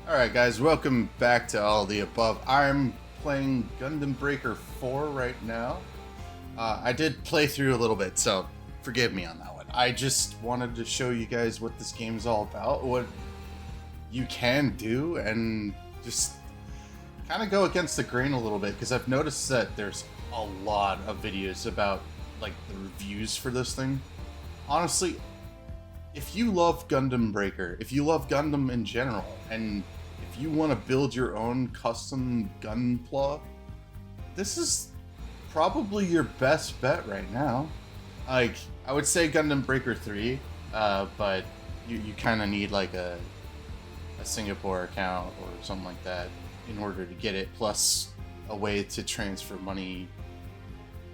Alright guys, welcome back to all the above. I'm playing Gundam Breaker 4 right now. I did play through a little bit, so forgive me on that one. I just wanted to show you guys what this game is all about, what you can do, and just kind of go against the grain a little bit, because I've noticed that there's a lot of videos about like the reviews for this thing. Honestly, if you love Gundam Breaker, if you love Gundam in general, and if you want to build your own custom Gunpla, this is probably your best bet right now. Like, I would say Gundam Breaker 3, but you kind of need like a Singapore account or something like that in order to get it, plus a way to transfer money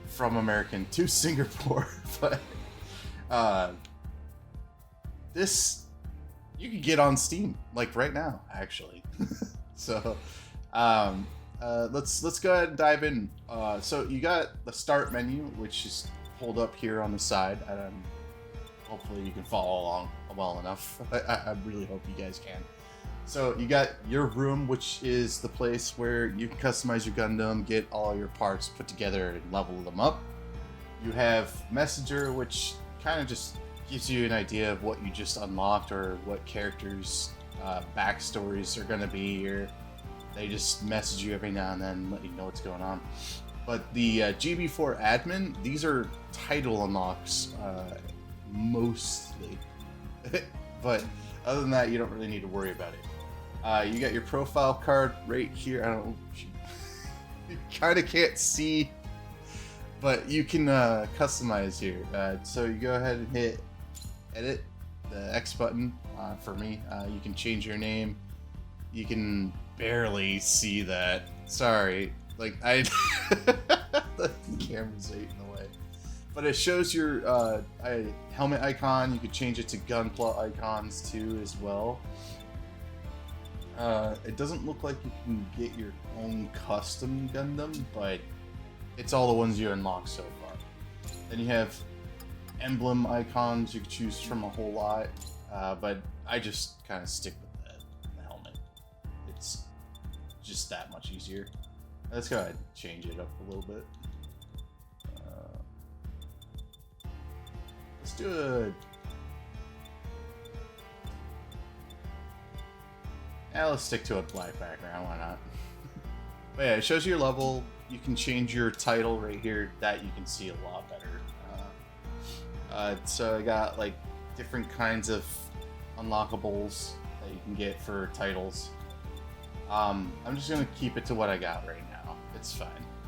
from American to Singapore. But this you can get on Steam like right now, actually. So let's go ahead and dive in. So you got the start menu, which is pulled up here on the side. Hopefully you can follow along well enough. I really hope you guys can. So you got your room, which is the place where you can customize your Gundam, get all your parts put together and level them up. You have Messenger, which kind of just gives you an idea of what you just unlocked or what characters' backstories are going to be here. They just message you every now and then, let you know what's going on. But the GB4 admin, these are title unlocks mostly. But other than that, you don't really need to worry about it. You got your profile card right here. I don't know, you kind of can't see, but you can customize here. So you go ahead and hit edit, the X button for me. You can change your name. You can barely see that. Sorry, like the camera's in the way. But it shows your helmet icon. You could change it to Gunpla icons too as well. It doesn't look like you can get your own custom Gundam, but it's all the ones you unlock so far. Then you have emblem icons. You can choose from a whole lot, but I just kind of stick with the helmet. It's just that much easier. Let's go ahead and change it up a little bit. Let's do it. Let's stick to a black background, why not? But yeah, it shows you your level. You can change your title right here. That you can see a lot better. So I got like different kinds of unlockables that you can get for titles. I'm just gonna keep it to what I got right now. It's fine.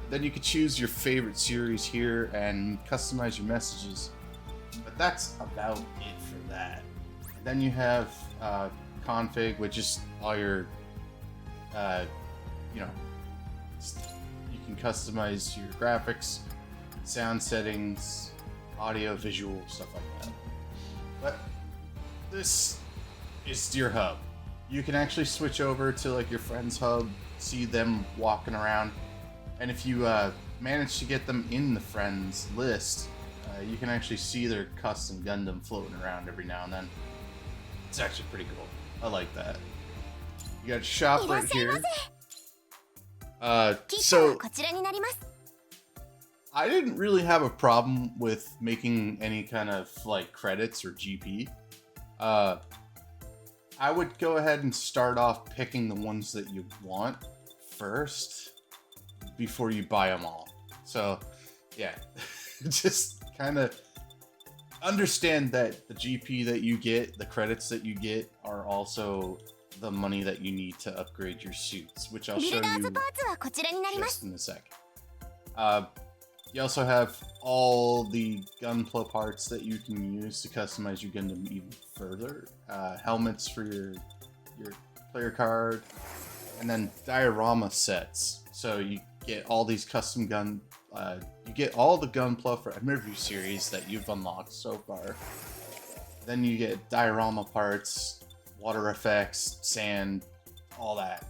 Then you could choose your favorite series here and customize your messages. But that's about it for that. And then you have config, which is all your, you can customize your graphics, sound settings, audio, visual, stuff like that. But this is your hub. You can actually switch over to like your friend's hub, see them walking around, and if you manage to get them in the friends list, you can actually see their custom Gundam floating around every now and then. It's actually pretty cool. I like that. You got shop right here. So I didn't really have a problem with making any kind of like credits or GP. I would go ahead and start off picking the ones that you want first before you buy them all. So yeah, just kind of understand that the GP that you get, the credits that you get, are also the money that you need to upgrade your suits, which I'll show you just in a sec. You also have all the Gunpla parts that you can use to customize your Gundam even further. Helmets for your player card, and then diorama sets. So you get all these custom you get all the Gunpla for every series that you've unlocked so far. Then you get diorama parts, water effects, sand, all that,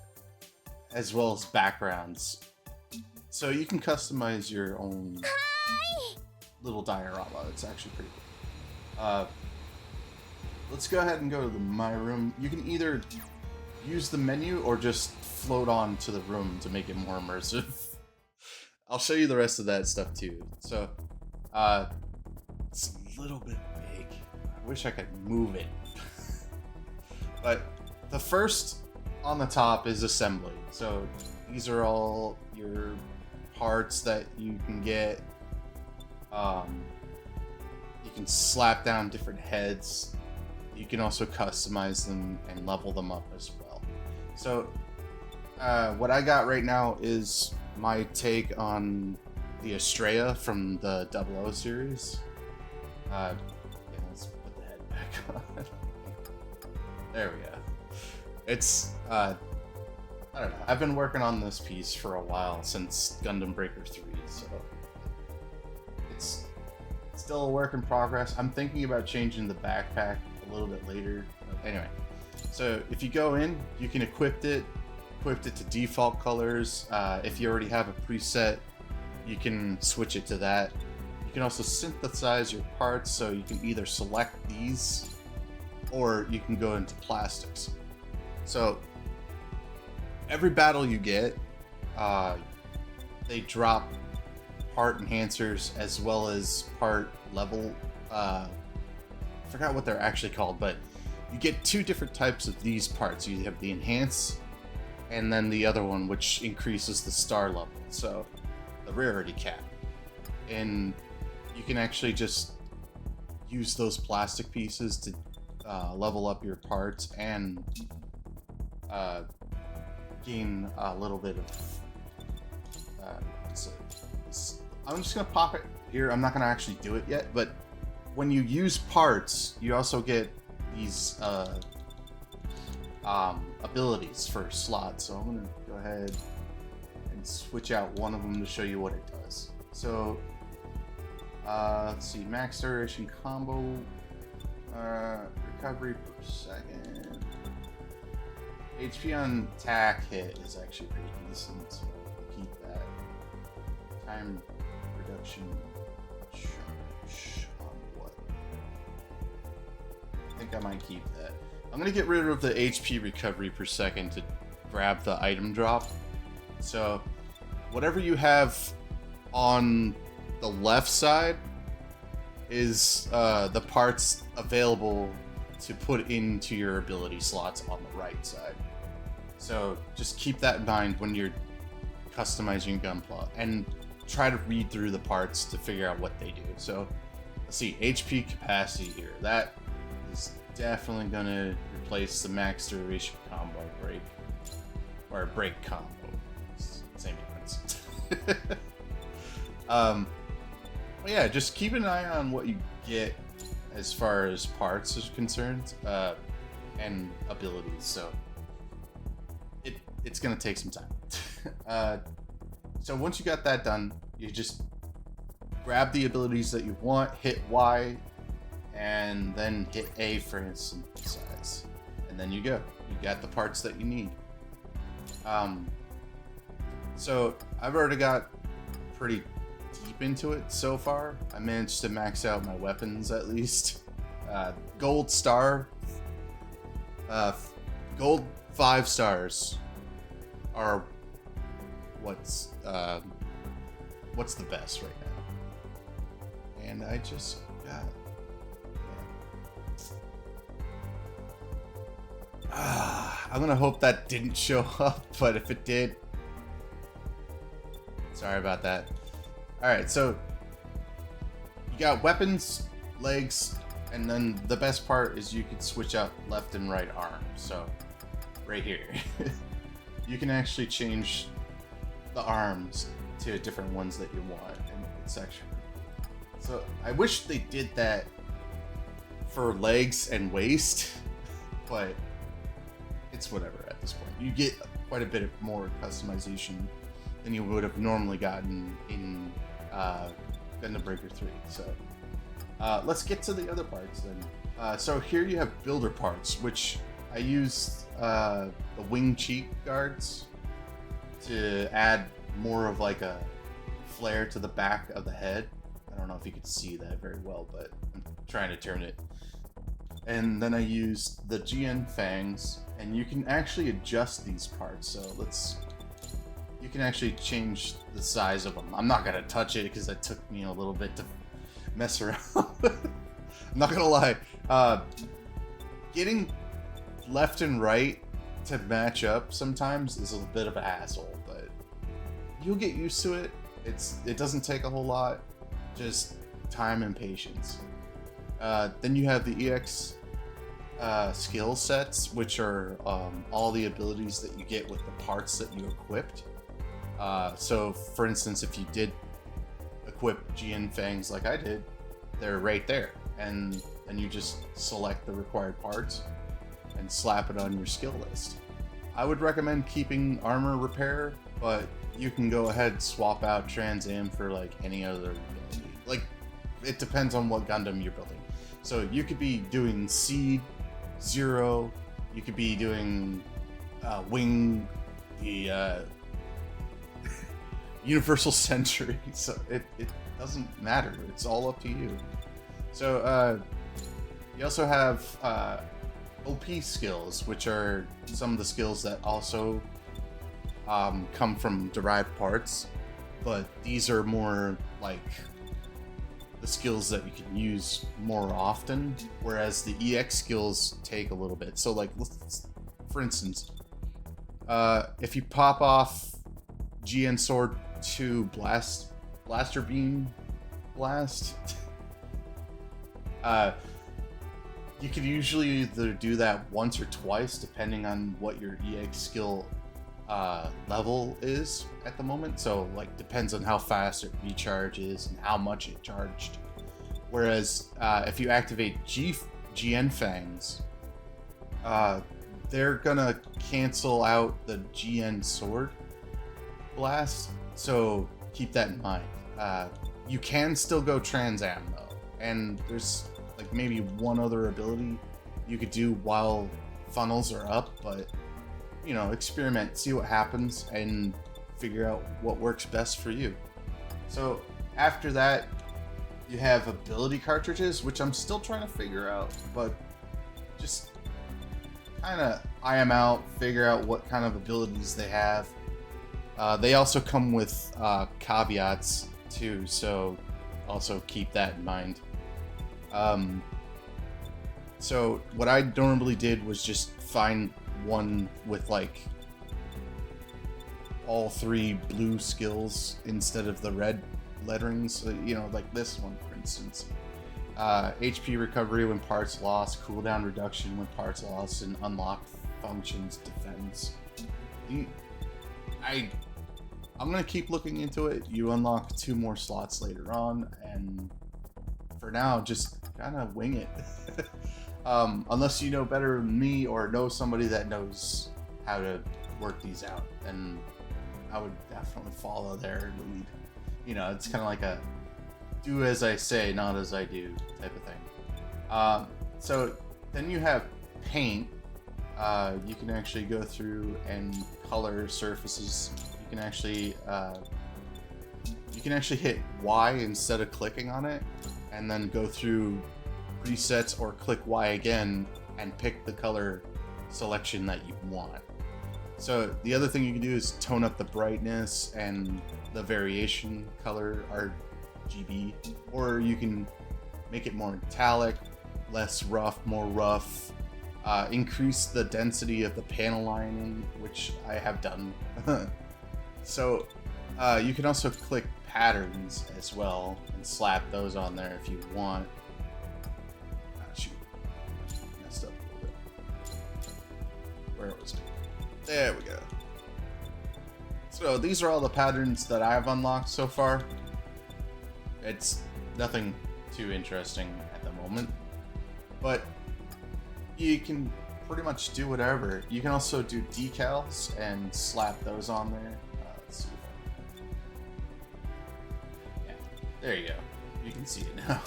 as well as backgrounds. So you can customize your own little diorama. It's actually pretty cool. Let's go ahead and go to my room. You can either use the menu or just float on to the room to make it more immersive. I'll show you the rest of that stuff too. So, it's a little bit big. I wish I could move it. But the first on the top is assembly. So these are all your parts that you can get. You can slap down different heads. You can also customize them and level them up as well. So what I got right now is my take on the Estrella from the 00 series. Yeah, let's put the head back on. There we go. It's, I don't know. I've been working on this piece for a while, since Gundam Breaker 3, so it's still a work in progress. I'm thinking about changing the backpack a little bit later. But anyway, so if you go in, you can equip it to default colors. If you already have a preset, you can switch it to that. You can also synthesize your parts, so you can either select these or you can go into plastics. So every battle you get, they drop part enhancers as well as part level. I forgot what they're actually called, but you get two different types of these parts. You have the enhance and then the other one, which increases the star level, so the rarity cap. And you can actually just use those plastic pieces to level up your parts and gain a little bit of I'm just gonna pop it here. I'm not gonna actually do it yet, but when you use parts, you also get these abilities for slots. So I'm gonna go ahead and switch out one of them to show you what it does. So let's see, max duration combo, recovery per second. HP on tack hit is actually pretty decent, so we'll keep that. Time reduction charge on what? I think I might keep that. I'm gonna get rid of the HP recovery per second to grab the item drop. So whatever you have on the left side is the parts available to put into your ability slots on the right side. So just keep that in mind when you're customizing Gunpla, and try to read through the parts to figure out what they do. So let's see, HP capacity here. That is definitely gonna replace the max duration combo break, or break combo. Same difference. Well, yeah, just keep an eye on what you get as far as parts is concerned, and abilities. So it's gonna take some time. So once you got that done, you just grab the abilities that you want, hit Y, and then hit A for synthesize, and then you go. You got the parts that you need. So I've already got pretty deep into it so far. I managed to max out my weapons at least. Gold star, gold 5 stars are what's the best right now. And I just got, I'm gonna hope that didn't show up, but if it did, sorry about that. Alright, so you got weapons, legs, and then the best part is you can switch out left and right arm. So right here you can actually change the arms to different ones that you want, and it's actually cool. So I wish they did that for legs and waist, but it's whatever at this point. You get quite a bit of more customization than you would have normally gotten in Gundam Breaker 3. So let's get to the other parts then. So here you have builder parts, which I used the wing cheek guards to add more of like a flare to the back of the head. I don't know if you could see that very well, but I'm trying to turn it and then I used the GN fangs, and you can actually adjust these parts. So you can actually change the size of them. I'm not gonna touch it because it took me a little bit to mess around. I'm not gonna lie. Getting left and right to match up sometimes is a bit of a hassle, but you'll get used to it. It doesn't take a whole lot, just time and patience. Then you have the EX skill sets, which are all the abilities that you get with the parts that you equipped. So, for instance, if you did equip GN Fangs like I did, they're right there, and then you just select the required parts and slap it on your skill list. I would recommend keeping armor repair, but you can go ahead and swap out Trans Am for like any other ability. Like, it depends on what Gundam you're building. So you could be doing Seed, Zero, you could be doing Wing, the Universal Century, so it doesn't matter. It's all up to you. So you also have OP skills, which are some of the skills that also come from derived parts, but these are more like the skills that you can use more often, whereas the EX skills take a little bit. So like, for instance, if you pop off GN Sword 2 Blaster Beam Blast, you could usually either do that once or twice depending on what your EX skill level is at the moment. So like, depends on how fast it recharges and how much it charged. Whereas if you activate GN Fangs, they're gonna cancel out the GN Sword Blast, so keep that in mind. You can still go Trans Am though, and there's like maybe one other ability you could do while funnels are up, but you know, experiment, see what happens, and figure out what works best for you. So after that, you have ability cartridges, which I'm still trying to figure out, but just kind of eye them out, figure out what kind of abilities they have. They also come with caveats too, so also keep that in mind. So what I normally did was just find one with like all 3 blue skills instead of the red letterings. So, you know, like this one, for instance. HP recovery when parts lost, cooldown reduction when parts lost, and unlocked functions defense. I'm gonna keep looking into it. You unlock 2 more slots later on, and for now, just kind of wing it. Unless you know better than me or know somebody that knows how to work these out, then I would definitely follow their lead. You know, it's kind of like a do as I say, not as I do type of thing. So then you have paint. You can actually go through and color surfaces. You can actually hit Y instead of clicking on it, and then go through presets or click Y again and pick the color selection that you want. So the other thing you can do is tone up the brightness and the variation color RGB, or you can make it more metallic, less rough, more rough, increase the density of the panel lining, which I have done. So you can also click patterns as well and slap those on there if you want. Shoot, messed up a little bit. Where was it? There we go. So these are all the patterns that I've unlocked so far. It's nothing too interesting at the moment, but you can pretty much do whatever. You can also do decals and slap those on there. Let's see. Yeah, there you go. You can see it now.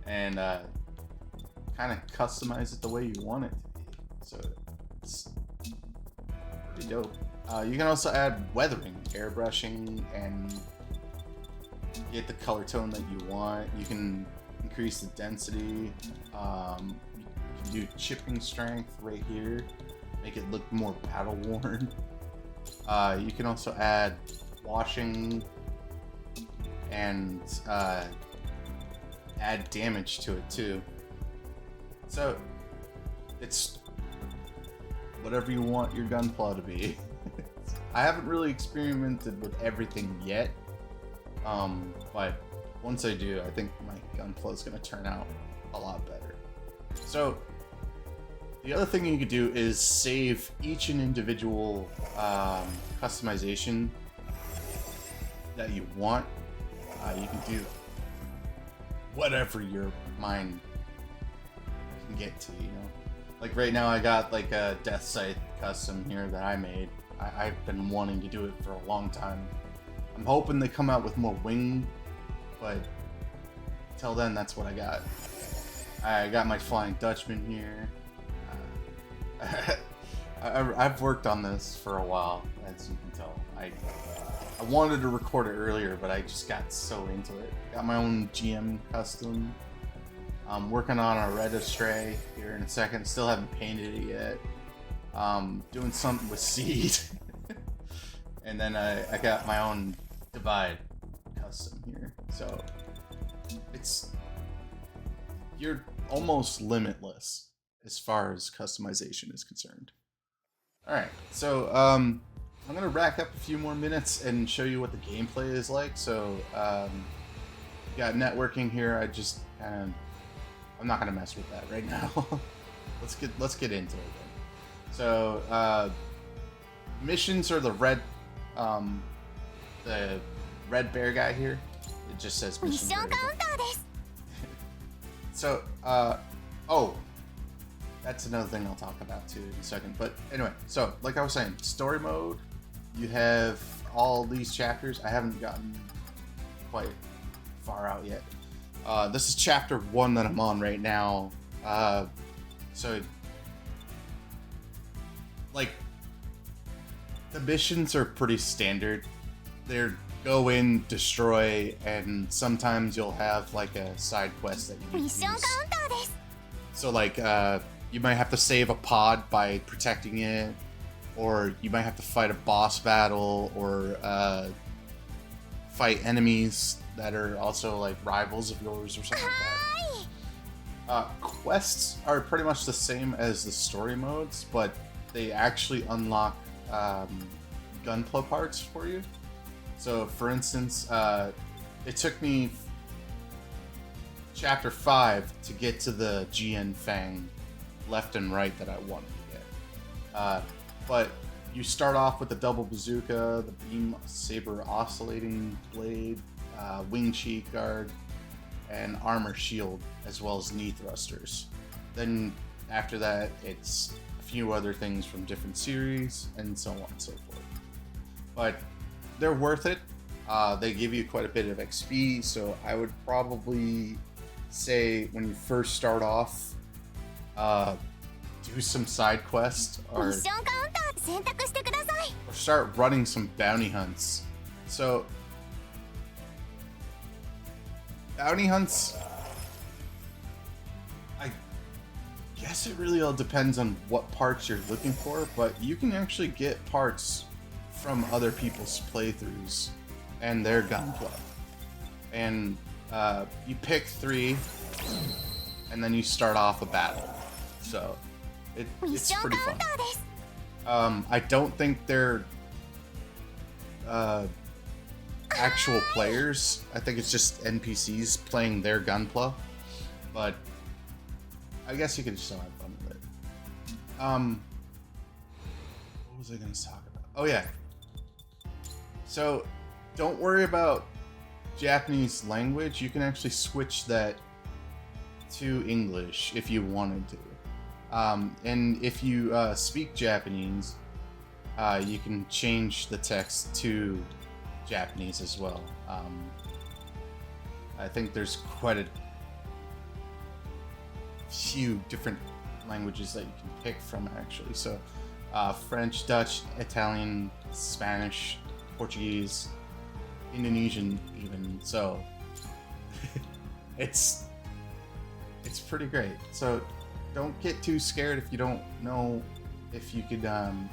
And kind of customize it the way you want it to be. So it's pretty dope. You can also add weathering, airbrushing, and get the color tone that you want. You can increase the density. You can do chipping strength right here, make it look more battle worn. You can also add washing and add damage to it too. So it's whatever you want your gunpla to be. I haven't really experimented with everything yet, but once I do, I think my gunpla is going to turn out a lot better. So the other thing you could do is save each and individual customization that you want. You can do whatever your mind can get to, you know. Like right now I got like a Death Scythe custom here that I made. I've been wanting to do it for a long time. I'm hoping they come out with more wing, but till then, that's what I got. I got my Flying Dutchman here. I've worked on this for a while, as you can tell. I wanted to record it earlier, but I just got so into it. Got my own GM custom. I'm working on a Red Astray here in a second. Still haven't painted it yet. Doing something with Seed. And then I got my own Divide custom here. So you're almost limitless as far as customization is concerned. Alright, so I'm gonna rack up a few more minutes and show you what the gameplay is like. So you got networking here. I'm not gonna mess with that right now. let's get into it then. So missions are the red bear guy here. It just says mission. So oh, that's another thing I'll talk about too in a second. But anyway, so like I was saying, story mode, you have all these chapters. I haven't gotten quite far out yet. This is chapter 1 that I'm on right now. So like the missions are pretty standard. They're go in, destroy, and sometimes you'll have like a side quest that you need to use. So like you might have to save a pod by protecting it, or you might have to fight a boss battle, or fight enemies that are also like rivals of yours or something like that. Quests are pretty much the same as the story modes, but they actually unlock gunpla parts for you. So for instance, it took me chapter 5 to get to the GN Fang left and right that I wanted to get. But you start off with the double bazooka, the beam saber oscillating blade, wing cheek guard, and armor shield, as well as knee thrusters. Then after that, it's a few other things from different series, and so on and so forth. But they're worth it. They give you quite a bit of XP, so I would probably say when you first start off, do some side quests or start running some bounty hunts. So bounty hunts, I guess it really all depends on what parts you're looking for, but you can actually get parts from other people's playthroughs and their gunpla. And you pick 3, and then you start off a battle. So it's pretty fun. I don't think they're actual players. I think it's just NPCs playing their gunpla. But I guess you can still have fun with it. What was I going to talk about? Oh yeah. So don't worry about Japanese language. You can actually switch that to English if you wanted to. And if you speak Japanese, you can change the text to Japanese as well. I think there's quite a few different languages that you can pick from actually. So French, Dutch, Italian, Spanish, Portuguese, Indonesian even. So it's it's pretty great. So don't get too scared if you don't know if you could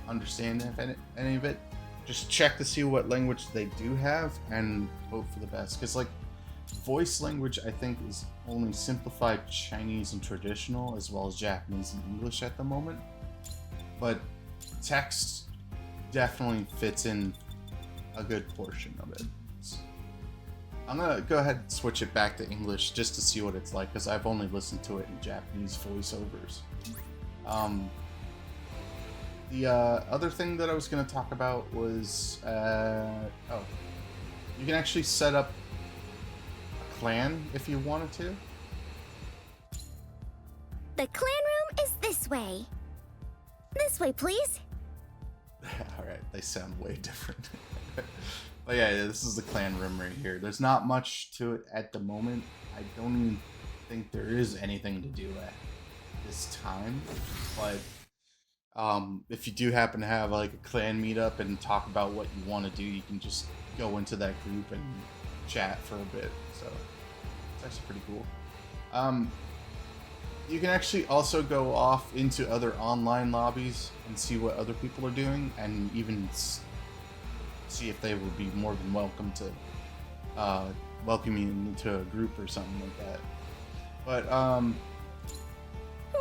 understand any of it. Just check to see what language they do have and hope for the best. Because like voice language, I think is only simplified Chinese and traditional, as well as Japanese and English at the moment. But text definitely fits in a good portion of it. I'm gonna go ahead and switch it back to English just to see what it's like, because I've only listened to it in Japanese voiceovers. The other thing that I was gonna talk about was you can actually set up a clan if you wanted to. The clan room is this way. This way, please. Alright, they sound way different. But yeah, this is the clan room right here. There's not much to it at the moment. I don't even think there is anything to do at this time. But if you do happen to have like a clan meetup and talk about what you want to do, you can just go into that group and chat for a bit. So it's actually pretty cool. You can actually also go off into other online lobbies and see what other people are doing, and even see if they would be more than welcome to welcome you into a group or something like that. But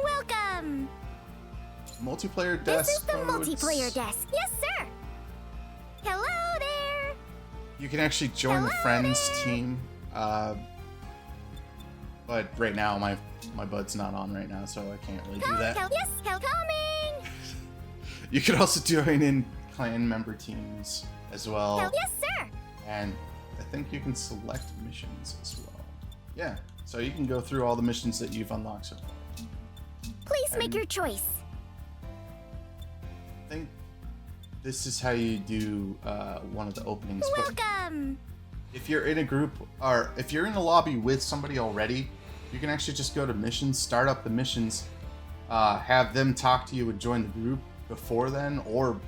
welcome. Multiplayer desk. This is the multiplayer desk. Yes, sir. Hello there. You can actually join the friends team. But right now my bud's not on right now, so I can't really do that. Yes, coming. You can also join in clan member teams as well. Yes, sir. And I think you can select missions as well. Yeah, so you can go through all the missions that you've unlocked so far. Please make your choice. I think this is how you do one of the openings. Welcome. But if you're in a group, or if you're in a lobby with somebody already, you can actually just go to missions, start up the missions, have them talk to you and join the group before then, or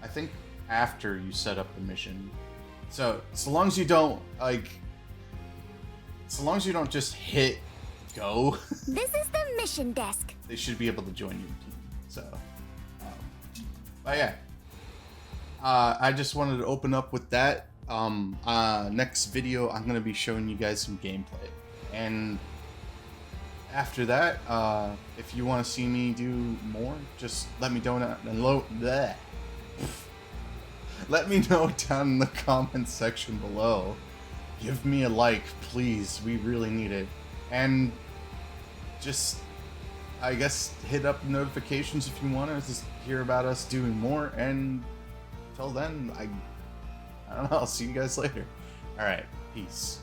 I think after you set up the mission. So long as you don't just hit go, this is the mission desk. They should be able to join your team. So, but yeah, I just wanted to open up with that. Next video, I'm gonna be showing you guys some gameplay, and after that, if you want to see me do more, just let me know let me know down in the comments section below. Give me a like, please. We really need it. And just, I guess, hit up notifications if you want to just hear about us doing more. And until then, I don't know. I'll see you guys later. All right. Peace.